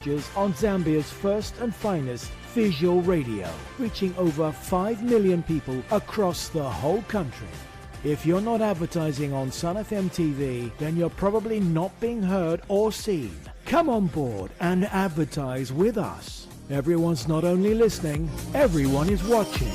On Zambia's first and finest visual radio, reaching over 5 million people across the whole country. If you're not advertising on Sun FM TV, then you're probably not being heard or seen. Come on board and advertise with us. Everyone's not only listening, everyone is watching.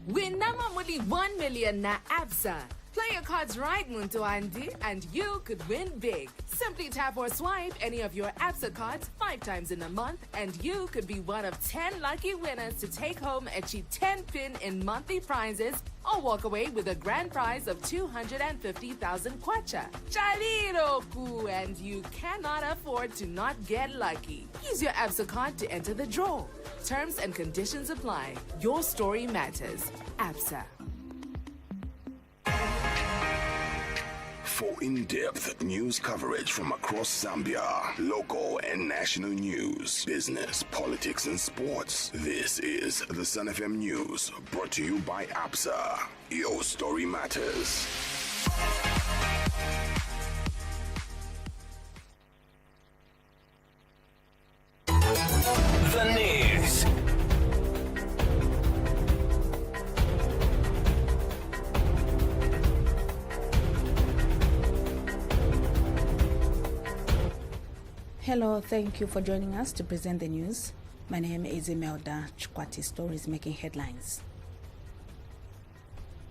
Win namamuli 1 million na ABSA. Play your cards right, Muntu Andy, and you could win big. Simply tap or swipe any of your ABSA cards 5 times in a month, and you could be one of 10 lucky winners to take home a cheap 10-pin in monthly prizes or walk away with a grand prize of 250,000 kwacha. Chaliroku, and you cannot afford to not get lucky. Use your ABSA card to enter the draw. Terms and conditions apply. Your story matters. ABSA. For in-depth news coverage from across Zambia, local and national news, business, politics, and sports, this is the Sun FM News, brought to you by ABSA. Your story matters. The news. Hello, thank you for joining us to present the news. My name is Imelda Chukwati. Stories making headlines.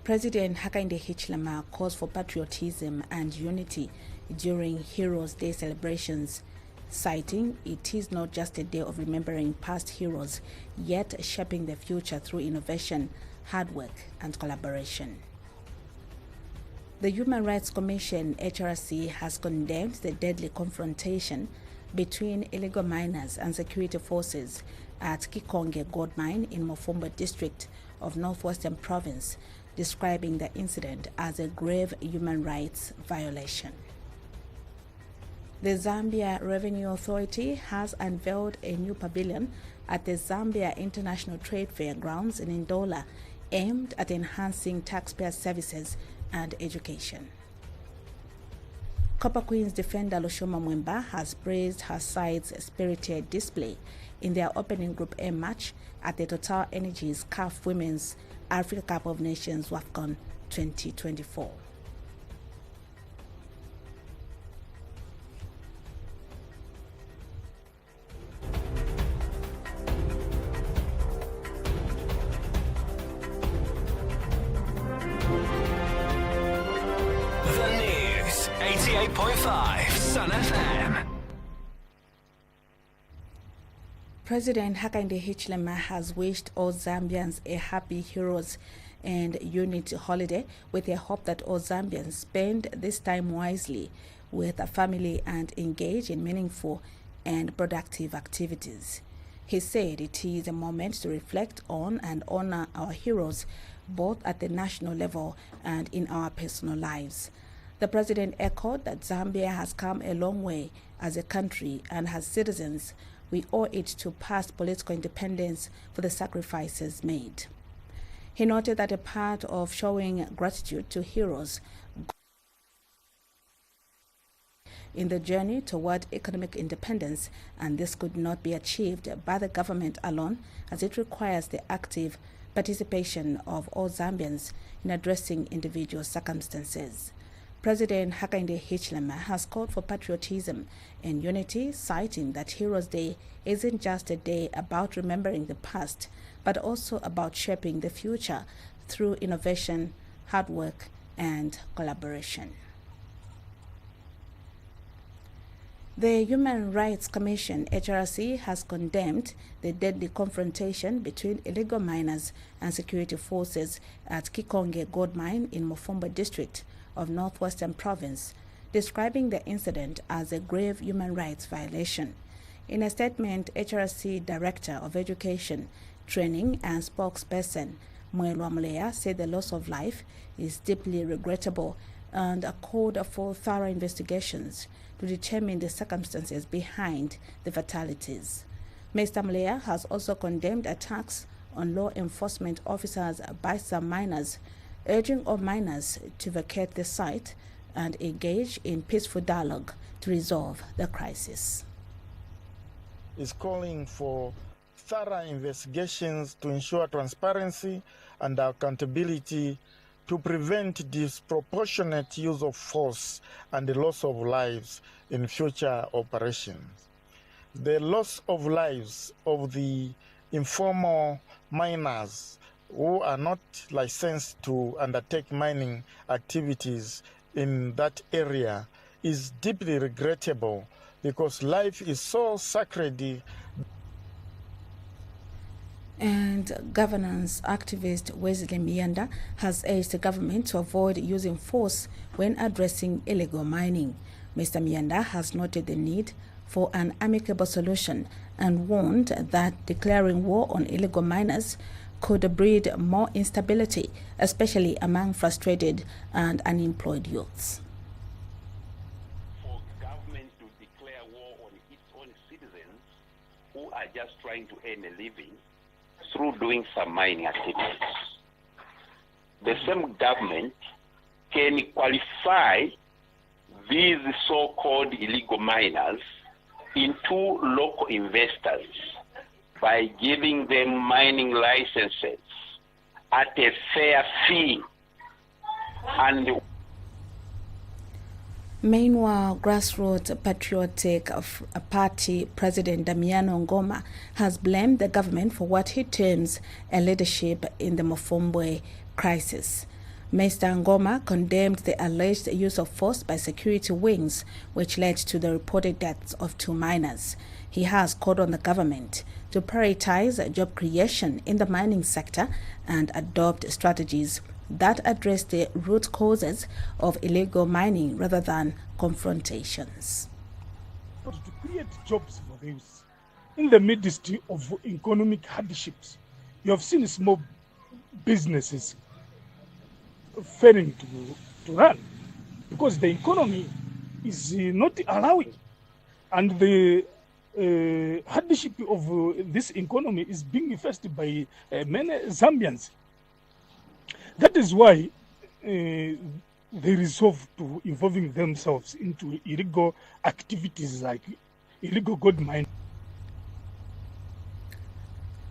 President Hakainde Hichilema calls for patriotism and unity during Heroes' Day celebrations, citing it is not just a day of remembering past heroes, yet shaping the future through innovation, hard work, and collaboration. The Human Rights Commission, HRC, has condemned the deadly confrontation between illegal miners and security forces at Kikonge Gold Mine in Mofumbo district of Northwestern Province, describing the incident as a grave human rights violation. The Zambia Revenue Authority has unveiled a new pavilion at the Zambia International Trade Fair grounds in Ndola, aimed at enhancing taxpayer services and education. Copper Queens defender Loshoma Mwemba has praised her side's spirited display in their opening Group A match at the Total Energies CAF Women's Africa Cup of Nations WAFCON 2024. The news. 88.5 Sun FM. President Hakainde Hichilema has wished all Zambians a happy Heroes and Unity holiday, with a hope that all Zambians spend this time wisely with a family and engage in meaningful and productive activities. He said it is a moment to reflect on and honor our heroes, both at the national level and in our personal lives. The president echoed that Zambia has come a long way as a country, and as citizens, we owe it to past political independence for the sacrifices made. He noted that a part of showing gratitude to heroes in the journey toward economic independence, and this could not be achieved by the government alone, as it requires the active participation of all Zambians in addressing individual circumstances. President Hakainde Hichilema has called for patriotism and unity, citing that Heroes' Day isn't just a day about remembering the past, but also about shaping the future through innovation, hard work, and collaboration. The Human Rights Commission, HRC, has condemned the deadly confrontation between illegal miners and security forces at Kikonge Gold Mine in Mofumbo district of Northwestern Province, describing the incident as a grave human rights violation. In a statement, HRC Director of Education, Training and Spokesperson Mwelwa Mleya said the loss of life is deeply regrettable and called for thorough investigations to determine the circumstances behind the fatalities. Mr. Mleya has also condemned attacks on law enforcement officers by some miners, urging all miners to vacate the site and engage in peaceful dialogue to resolve the crisis. Is calling for thorough investigations to ensure transparency and accountability to prevent disproportionate use of force and the loss of lives in future operations. The loss of lives of the informal miners who are not licensed to undertake mining activities in that area is deeply regrettable because life is so sacred. And governance activist Wesley Miyanda has urged the government to avoid using force when addressing illegal mining. Mr. Miyanda has noted the need for an amicable solution and warned that declaring war on illegal miners could breed more instability, especially among frustrated and unemployed youths. For government to declare war on its own citizens who are just trying to earn a living through doing some mining activities, the same government can qualify these so-called illegal miners into local investors by giving them mining licenses at a fair fee. And meanwhile, Grassroots Patriotic Party President Damiano Ngoma has blamed the government for what he terms a leadership in the Mofombwe crisis. Mr. Ngoma condemned the alleged use of force by security wings, which led to the reported deaths of 2 miners. He has called on the government to prioritize job creation in the mining sector and adopt strategies that address the root causes of illegal mining rather than confrontations. To create jobs for those in the midst of economic hardships, you have seen small businesses failing to run because the economy is not allowing, and the hardship of this economy is being faced by many Zambians. That is why they resolve to involving themselves into illegal activities like illegal gold mining.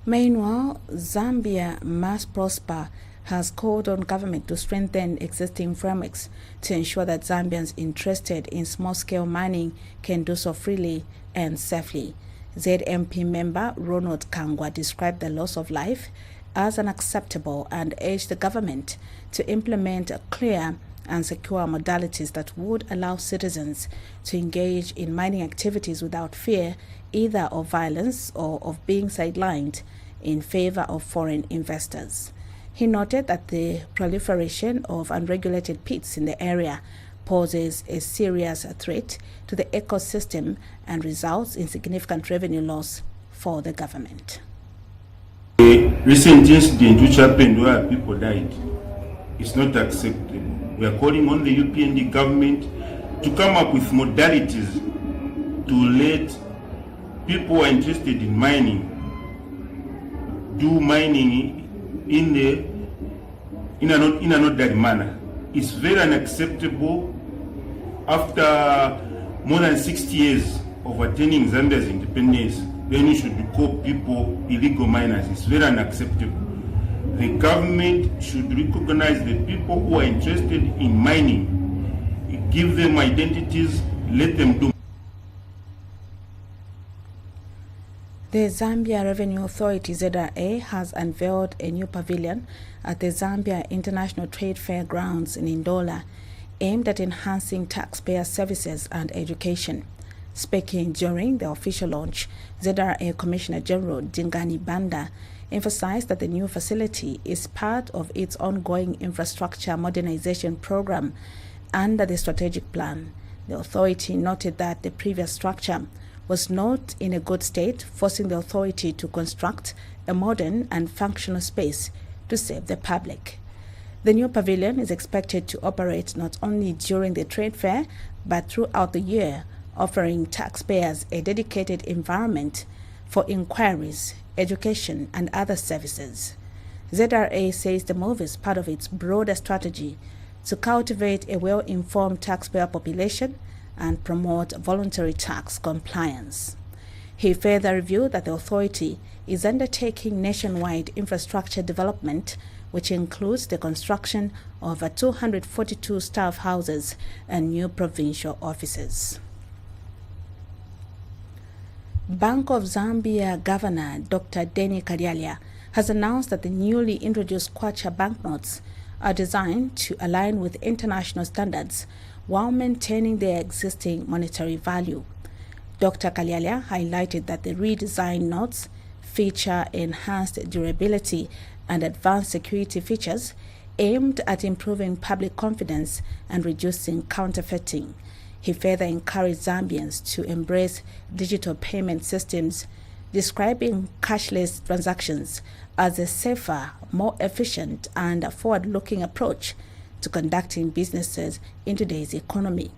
Meanwhile, Zambia Must Prosper has called on government to strengthen existing frameworks to ensure that Zambians interested in small-scale mining can do so freely and safely. ZMP member Ronald Kangwa described the loss of life as unacceptable and urged the government to implement clear and secure modalities that would allow citizens to engage in mining activities without fear either of violence or of being sidelined in favor of foreign investors. He noted that the proliferation of unregulated pits in the area poses a serious threat to the ecosystem and results in significant revenue loss for the government. The recent incident which happened where people died is not acceptable. We are calling on the UPND government to come up with modalities to let people who are interested in mining do mining in an orderly manner. It's very unacceptable after more than 60 years of attaining Zambia's independence. Then you should call people illegal miners. It's very unacceptable. The government should recognize the people who are interested in mining, give them identities, let them do. The Zambia Revenue Authority ZRA has unveiled a new pavilion at the Zambia International Trade Fair grounds in Ndola, aimed at enhancing taxpayer services and education. Speaking during the official launch, ZRA Commissioner General Dingani Banda emphasized that the new facility is part of its ongoing infrastructure modernization program under the strategic plan. The authority noted that the previous structure was not in a good state, forcing the authority to construct a modern and functional space to serve the public. The new pavilion is expected to operate not only during the trade fair, but throughout the year, offering taxpayers a dedicated environment for inquiries, education, and other services. ZRA says the move is part of its broader strategy to cultivate a well-informed taxpayer population and promote voluntary tax compliance. He further revealed that the authority is undertaking nationwide infrastructure development, which includes the construction of 242 staff houses and new provincial offices. Bank of Zambia Governor Dr. Denny Kalyalia has announced that the newly introduced kwacha banknotes are designed to align with international standards while maintaining their existing monetary value. Dr. Kalyalia highlighted that the redesigned notes feature enhanced durability and advanced security features aimed at improving public confidence and reducing counterfeiting. He further encouraged Zambians to embrace digital payment systems, describing cashless transactions as a safer, more efficient and forward-looking approach to conducting businesses in today's economy.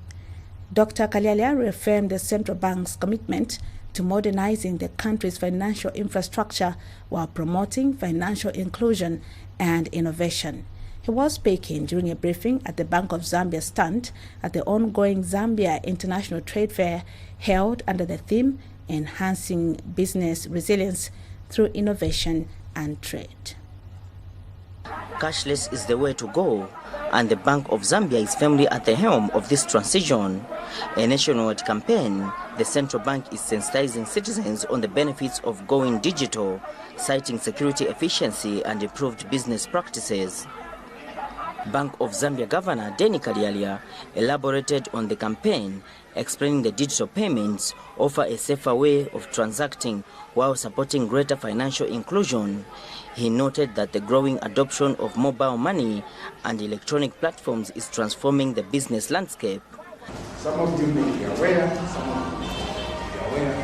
Dr. Kalyalia reaffirmed the central bank's commitment to modernizing the country's financial infrastructure while promoting financial inclusion and innovation. He was speaking during a briefing at the Bank of Zambia stand at the ongoing Zambia International Trade Fair held under the theme Enhancing Business Resilience Through Innovation and Trade. Cashless is the way to go, and the Bank of Zambia is firmly at the helm of this transition. A nationwide campaign, the central bank is sensitizing citizens on the benefits of going digital, citing security efficiency and improved business practices. Bank of Zambia Governor Denny Kalyalia elaborated on the campaign, explaining the digital payments offer a safer way of transacting while supporting greater financial inclusion. He noted that the growing adoption of mobile money and electronic platforms is transforming the business landscape. Some of you may be aware, some of you may be aware.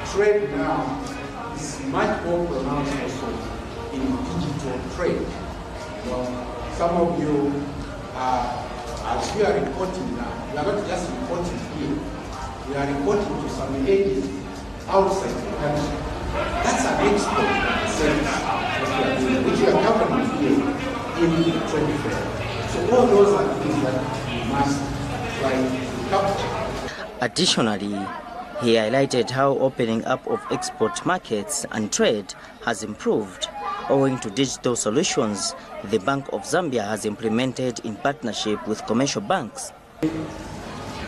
Trade now is much more pronounced also in digital trade. Some of you, as we are reporting now, we are not just reporting here, we are reporting to some areas outside the country. That's an export service which we are covering here in the trade fair. So all those are things that we must try to capture. Additionally, he highlighted how opening up of export markets and trade has improved owing to digital solutions the Bank of Zambia has implemented in partnership with commercial banks. The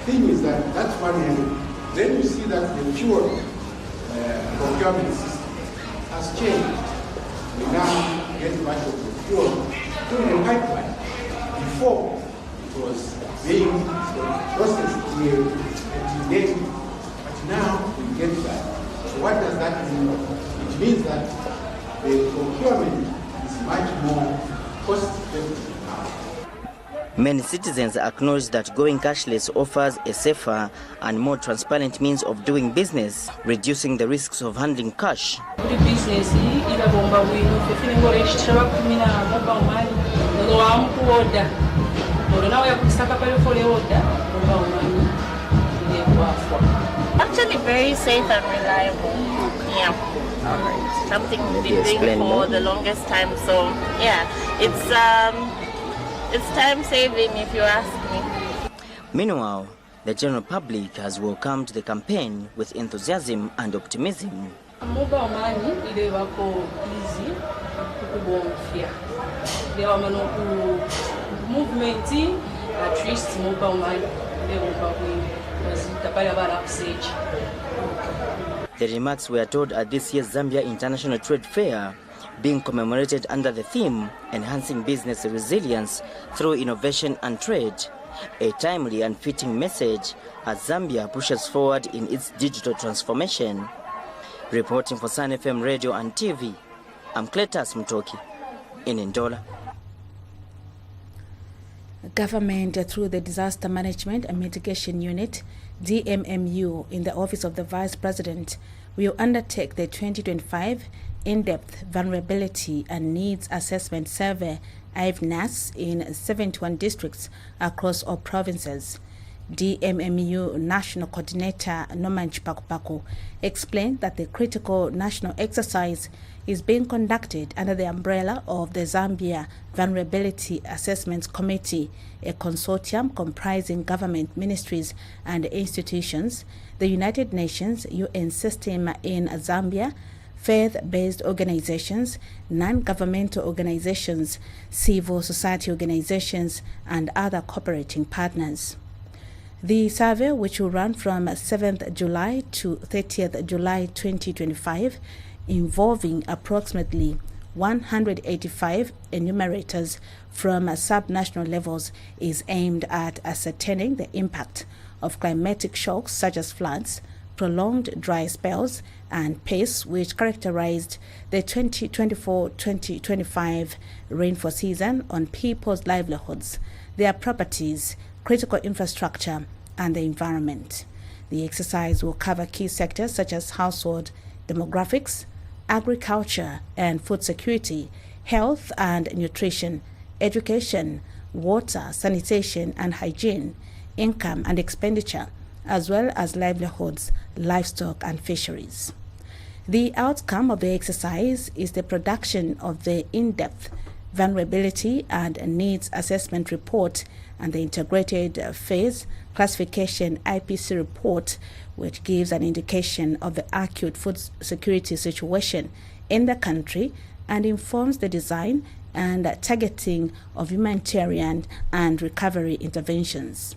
thing is that that's one end. Then you see that the fuel procurement system has changed. We now get much of the fuel through the pipeline. Before, it was being processed here and then, but now we get that. So what does that mean? It means that the procurement is much more cost-effective now. Many citizens acknowledge that going cashless offers a safer and more transparent means of doing business, reducing the risks of handling cash. Actually very safe and reliable. Yeah. Alright. Something we've been doing for the longest time. So yeah, it's time saving if you ask me. Meanwhile, the general public has welcomed the campaign with enthusiasm and optimism. Mobile money ile wako easy kubomfia. They are movement at least mobile money ile wako The remarks were told at this year's Zambia International Trade Fair, being commemorated under the theme Enhancing Business Resilience Through Innovation and Trade, a timely and fitting message as Zambia pushes forward in its digital transformation. Reporting for Sun FM Radio and TV, I'm Cletus Mutoki in Ndola. Government, through the Disaster Management and Mitigation Unit, DMMU, in the Office of the Vice President, will undertake the 2025 In-Depth Vulnerability and Needs Assessment Survey, IVNAS, in 71 districts across all provinces. DMMU National Coordinator Norman Chipakupaku explained that the critical national exercise is being conducted under the umbrella of the Zambia Vulnerability Assessment Committee, a consortium comprising government ministries and institutions, the United Nations UN system in Zambia, faith-based organizations, non-governmental organizations, civil society organizations, and other cooperating partners. The survey, which will run from 7th July to 30th July 2025, involving approximately 185 enumerators from subnational levels, is aimed at ascertaining the impact of climatic shocks such as floods, prolonged dry spells, and pests which characterized the 2024-2025 rainfall season on people's livelihoods, their properties, critical infrastructure, and the environment. The exercise will cover key sectors such as household demographics, agriculture and food security, health and nutrition, education, water, sanitation and hygiene, income and expenditure, as well as livelihoods, livestock and fisheries. The outcome of the exercise is the production of the in-depth vulnerability and needs assessment report and the integrated phase classification IPC report, which gives an indication of the acute food security situation in the country and informs the design and targeting of humanitarian and recovery interventions.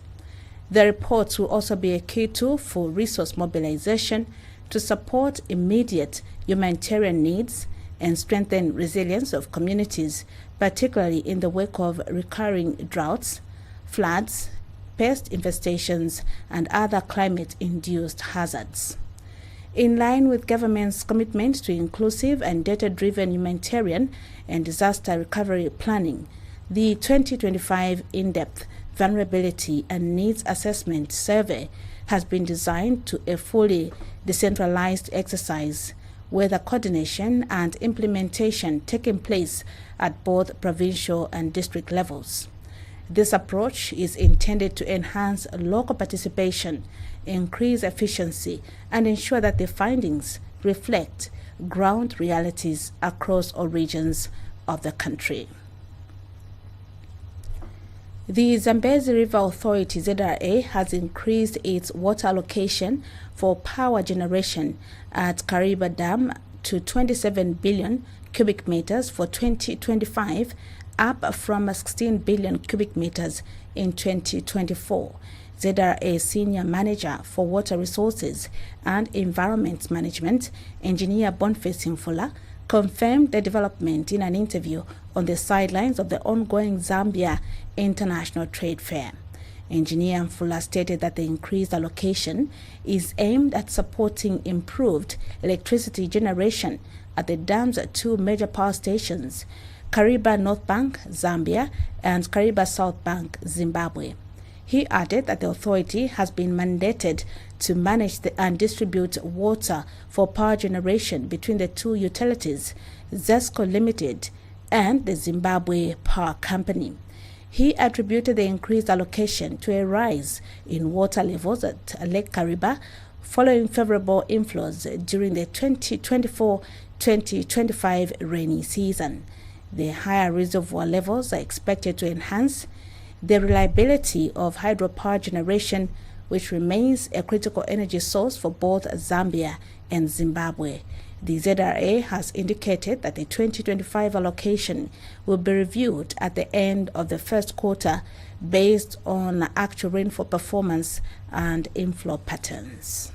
The reports will also be a key tool for resource mobilization to support immediate humanitarian needs and strengthen resilience of communities, particularly in the wake of recurring droughts, floods, pest infestations, and other climate-induced hazards. In line with government's commitment to inclusive and data-driven humanitarian and disaster recovery planning, the 2025 in-depth Vulnerability and Needs Assessment Survey has been designed to a fully decentralized exercise where the coordination and implementation taking place at both provincial and district levels. This approach is intended to enhance local participation, increase efficiency, and ensure that the findings reflect ground realities across all regions of the country. The Zambezi River Authority ZRA has increased its water allocation for power generation at Kariba Dam to 27 billion cubic meters for 2025, up from 16 billion cubic meters in 2024. ZRA Senior Manager for Water Resources and Environment Management, Engineer Boniface Mfula, confirmed the development in an interview on the sidelines of the ongoing Zambia International Trade Fair. Engineer Mfula stated that the increased allocation is aimed at supporting improved electricity generation at the dam's two major power stations, Kariba North Bank, Zambia, and Kariba South Bank, Zimbabwe. He added that the authority has been mandated to manage and distribute water for power generation between the two utilities, ZESCO Limited and the Zimbabwe Power Company. He attributed the increased allocation to a rise in water levels at Lake Kariba following favorable inflows during the 2024-2025 rainy season. The higher reservoir levels are expected to enhance the reliability of hydropower generation, which remains a critical energy source for both Zambia and Zimbabwe. The ZRA has indicated that the 2025 allocation will be reviewed at the end of the first quarter based on actual rainfall performance and inflow patterns.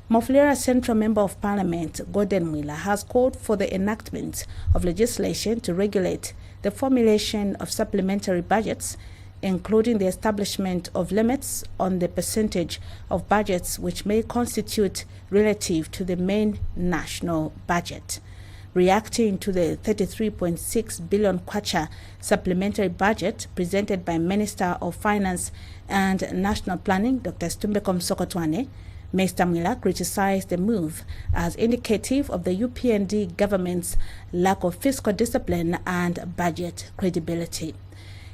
Mofulira Central Member of Parliament Gordon Miller has called for the enactment of legislation to regulate the formulation of supplementary budgets, including the establishment of limits on the percentage of budgets which may constitute relative to the main national budget. Reacting to the 33.6 billion kwacha supplementary budget presented by Minister of Finance and National Planning, Dr. Stumbeko Msokotwane, Mr. Miller criticized the move as indicative of the UPND government's lack of fiscal discipline and budget credibility.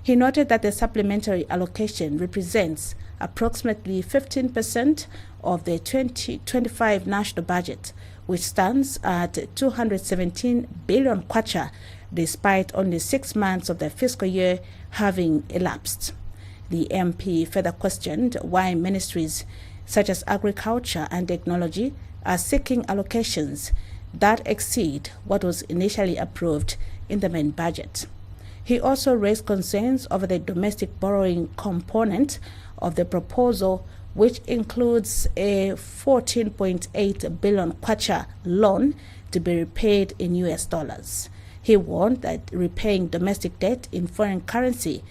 He noted that the supplementary allocation represents approximately 15% of the 2025 national budget, which stands at 217 billion kwacha, despite only 6 months of the fiscal year having elapsed. The MP further questioned why ministries such as agriculture and technology are seeking allocations that exceed what was initially approved in the main budget. He also raised concerns over the domestic borrowing component of the proposal, which includes a 14.8 billion kwacha loan to be repaid in US dollars. He warned that repaying domestic debt in foreign currency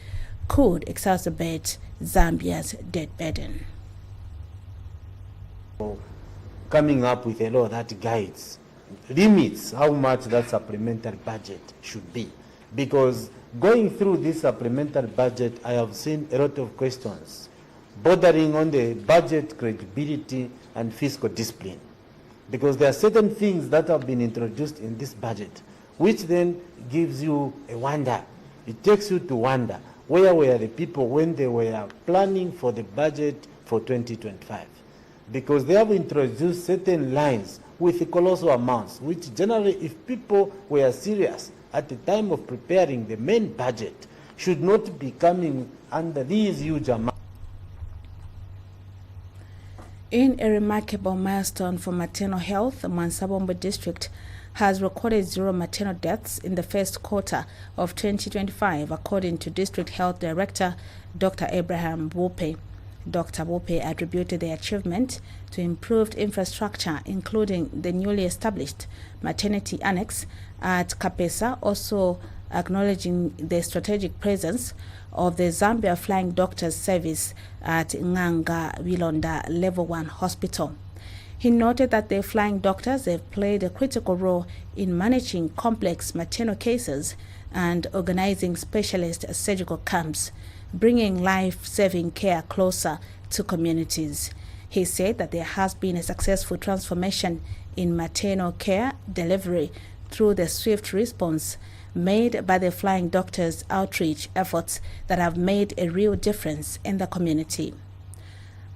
could exacerbate Zambia's debt burden. Coming up with a law that guides, limits how much that supplementary budget should be. Because going through this supplementary budget, I have seen a lot of questions bordering on the budget credibility and fiscal discipline. Because there are certain things that have been introduced in this budget, which then gives you a wonder. It takes you to wonder, where were the people when they were planning for the budget for 2025? Because they have introduced certain lines with colossal amounts, which generally, if people were serious at the time of preparing the main budget, should not be coming under these huge amounts. In a remarkable milestone for maternal health, Mansabombo district has recorded 0 maternal deaths in the first quarter of 2025, according to District Health Director Dr. Abraham Bope. Dr. Bope attributed the achievement to improved infrastructure, including the newly established maternity annex at Kapesa, also acknowledging the strategic presence of the Zambia Flying Doctors Service at Nganga Wilonda Level 1 Hospital. He noted that the flying doctors have played a critical role in managing complex maternal cases and organizing specialist surgical camps, bringing life-saving care closer to communities. He said that there has been a successful transformation in maternal care delivery through the swift response made by the flying doctors' outreach efforts that have made a real difference in the community.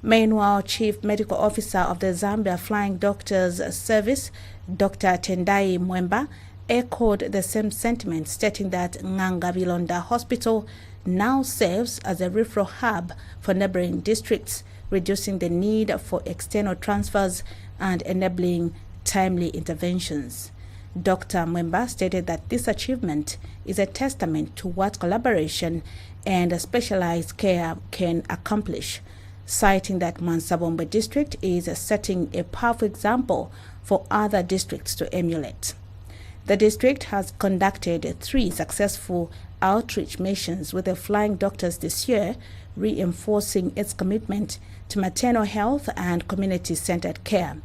Meanwhile, Chief Medical Officer of the Zambia Flying Doctors Service, Dr. Tendai Mwemba, echoed the same sentiment, stating that Nganga Bilonda Hospital now serves as a referral hub for neighboring districts, reducing the need for external transfers and enabling timely interventions. Dr. Mwemba stated that this achievement is a testament to what collaboration and specialized care can accomplish, citing that Mansabombo district is setting a powerful example for other districts to emulate. The district has conducted 3 successful outreach missions with the flying doctors this year, reinforcing its commitment to maternal health and community-centered care.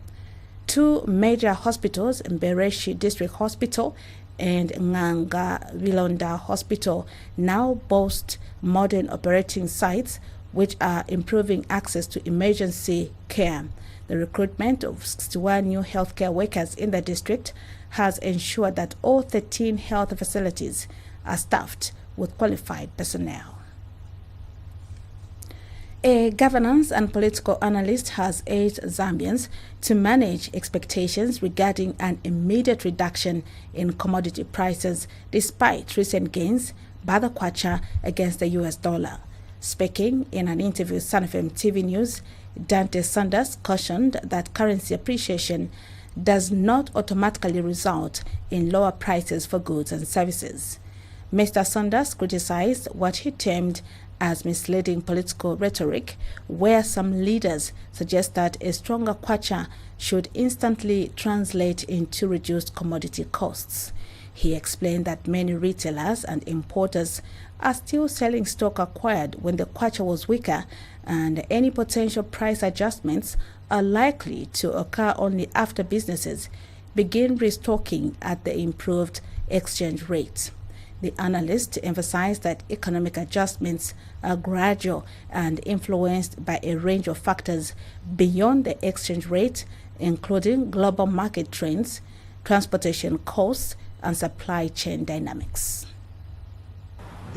2 major hospitals, Mbereshi District Hospital and Nganga Wilonda Hospital, now boast modern operating sites which are improving access to emergency care. The recruitment of 61 new healthcare workers in the district has ensured that all 13 health facilities are staffed with qualified personnel. A governance and political analyst has urged Zambians to manage expectations regarding an immediate reduction in commodity prices despite recent gains by the kwacha against the US dollar. Speaking in an interview with SunFM TV News, Dante Sanders cautioned that currency appreciation does not automatically result in lower prices for goods and services. Mr. Sanders criticized what he termed as misleading political rhetoric, where some leaders suggest that a stronger kwacha should instantly translate into reduced commodity costs. He explained that many retailers and importers are still selling stock acquired when the kwacha was weaker, and any potential price adjustments are likely to occur only after businesses begin restocking at the improved exchange rate. The analyst emphasized that economic adjustments are gradual and influenced by a range of factors beyond the exchange rate, including global market trends, transportation costs, and supply chain dynamics.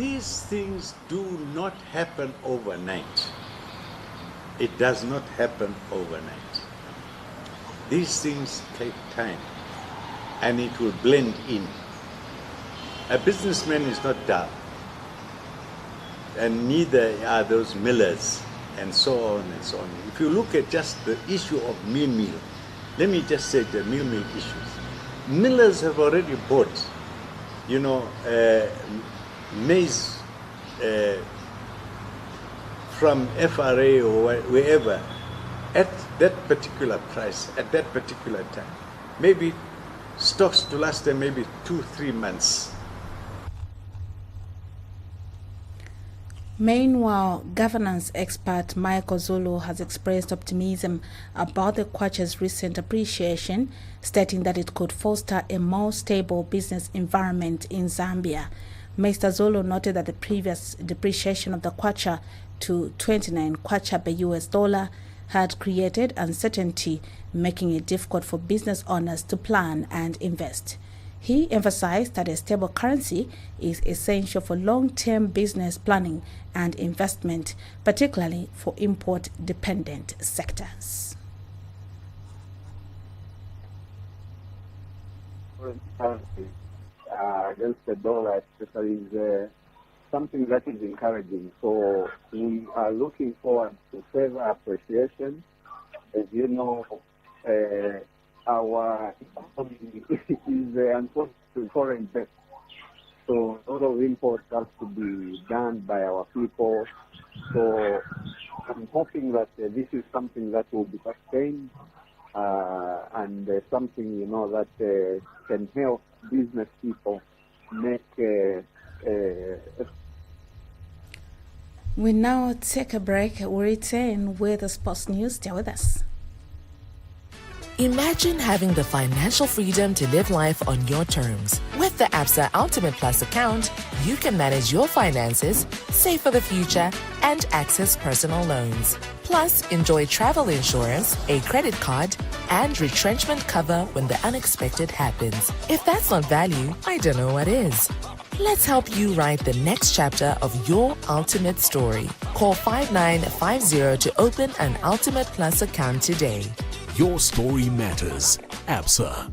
these things do not happen overnight. It does not happen overnight. These things take time, and it will blend in. A businessman is not dull, and neither are those millers, and so on and so on. If you look at just the issue of meal, let me just say the meal issues. Millers have already bought, maize from FRA or wherever at that particular price, at that particular time. Maybe stocks to last them maybe 2-3 months. Meanwhile, governance expert Michael Zulu has expressed optimism about the kwacha's recent appreciation, stating that it could foster a more stable business environment in Zambia. Mr. Zulu noted that the previous depreciation of the kwacha to 29 kwacha per US dollar had created uncertainty, making it difficult for business owners to plan and invest. He emphasized that a stable currency is essential for long-term business planning and investment, particularly for import-dependent sectors. Against the dollar, especially, is something that is encouraging. So we are looking forward to further appreciation. As you know, our economy is unfortunately foreign based. So a lot of imports have to be done by our people. So I'm hoping that this is something that will be sustained and something, that can help business people make We now take a break. We'll return with the sports news. Stay with us. Imagine having the financial freedom to live life on your terms. With the ABSA Ultimate Plus account, you can manage your finances, save for the future, and access personal loans. Plus, enjoy travel insurance, a credit card, and retrenchment cover when the unexpected happens. If that's not value, I don't know what is. Let's help you write the next chapter of your ultimate story. Call 5950 to open an Ultimate Plus account today. Your story matters. ABSA.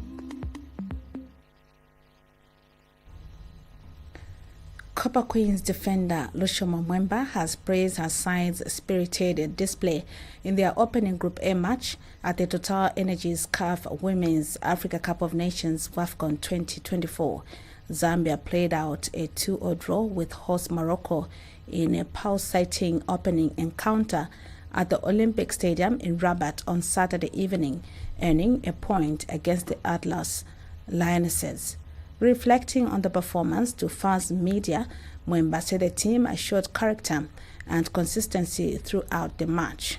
Copper Queens defender Lushoma Mwemba has praised her side's spirited display in their opening Group A match at the Total Energies CAF Women's Africa Cup of Nations WAFCON 2024. Zambia played out a 2-0 draw with host Morocco in a pulsating opening encounter at the Olympic Stadium in Rabat on Saturday evening, earning a point against the Atlas Lionesses. Reflecting on the performance to Fast Media, Mwemba said the team showed character and consistency throughout the match.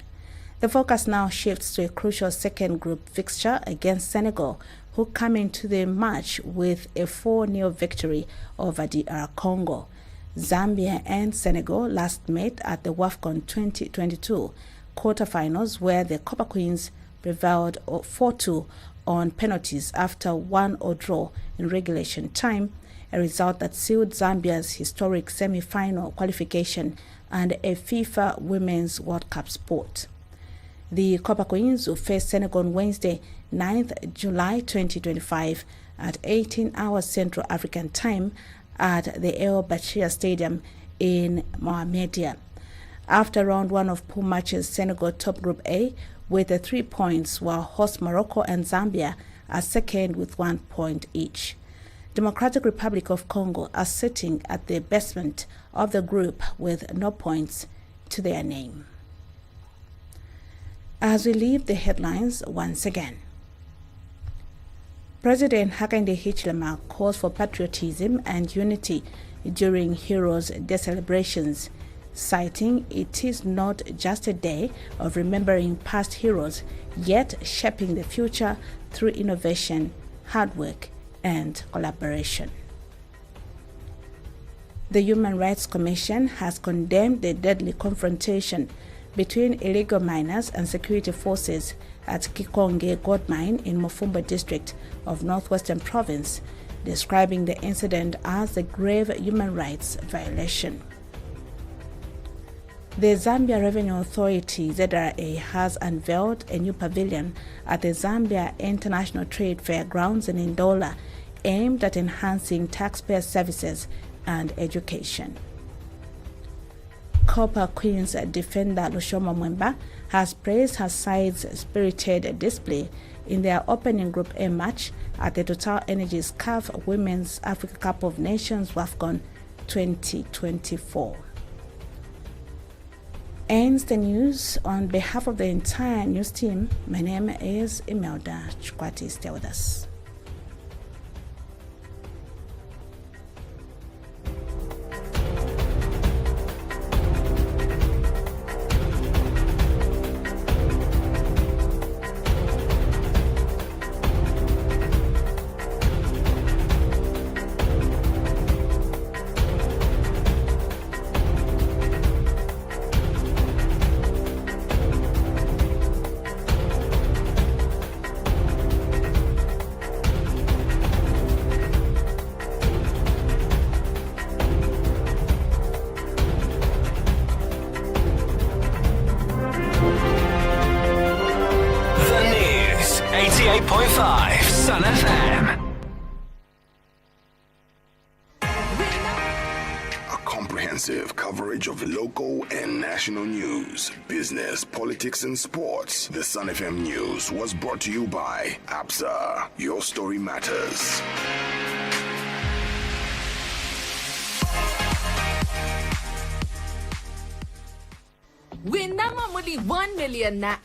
The focus now shifts to a crucial second group fixture against Senegal, who come into the match with a 4-0 victory over DR Congo. Zambia and Senegal last met at the WAFCON 2022 quarterfinals, where the Copper Queens prevailed 4-2 on penalties after 1-0 draw in regulation time, a result that sealed Zambia's historic semi-final qualification and a FIFA Women's World Cup spot. The Copper Queens will face Senegal on Wednesday, 9th July 2025 at 18 hours Central African Time at the El Bachir Stadium in Mohamedia. After round one of pool matches, Senegal top Group A with 3 points, while host Morocco and Zambia are second with 1 point each. Democratic Republic of Congo are sitting at the basement of the group with no points to their name. As we leave the headlines once again, President Hakainde Hichilema calls for patriotism and unity during Heroes' Day celebrations, citing it is not just a day of remembering past heroes, yet shaping the future through innovation, hard work, and collaboration. The Human Rights Commission has condemned the deadly confrontation between illegal miners and security forces at Kikonge Gold Mine in Mufumba district of Northwestern Province, describing the incident as a grave human rights violation. The Zambia Revenue Authority, ZRA, has unveiled a new pavilion at the Zambia International Trade Fair grounds in Ndola, aimed at enhancing taxpayer services and education. Copper Queens defender Lushoma Mwemba has praised her side's spirited display in their opening Group A match at the Total Energies CAF Women's Africa Cup of Nations WAFCON 2024. Ends the news. On behalf of the entire news team, my name is Imelda Chukwati. Stay with us. Sun FM. A comprehensive coverage of local and national news, business, politics, and sports. The Sun FM News was brought to you by ABSA. Your story matters. Win nama muli 1 million na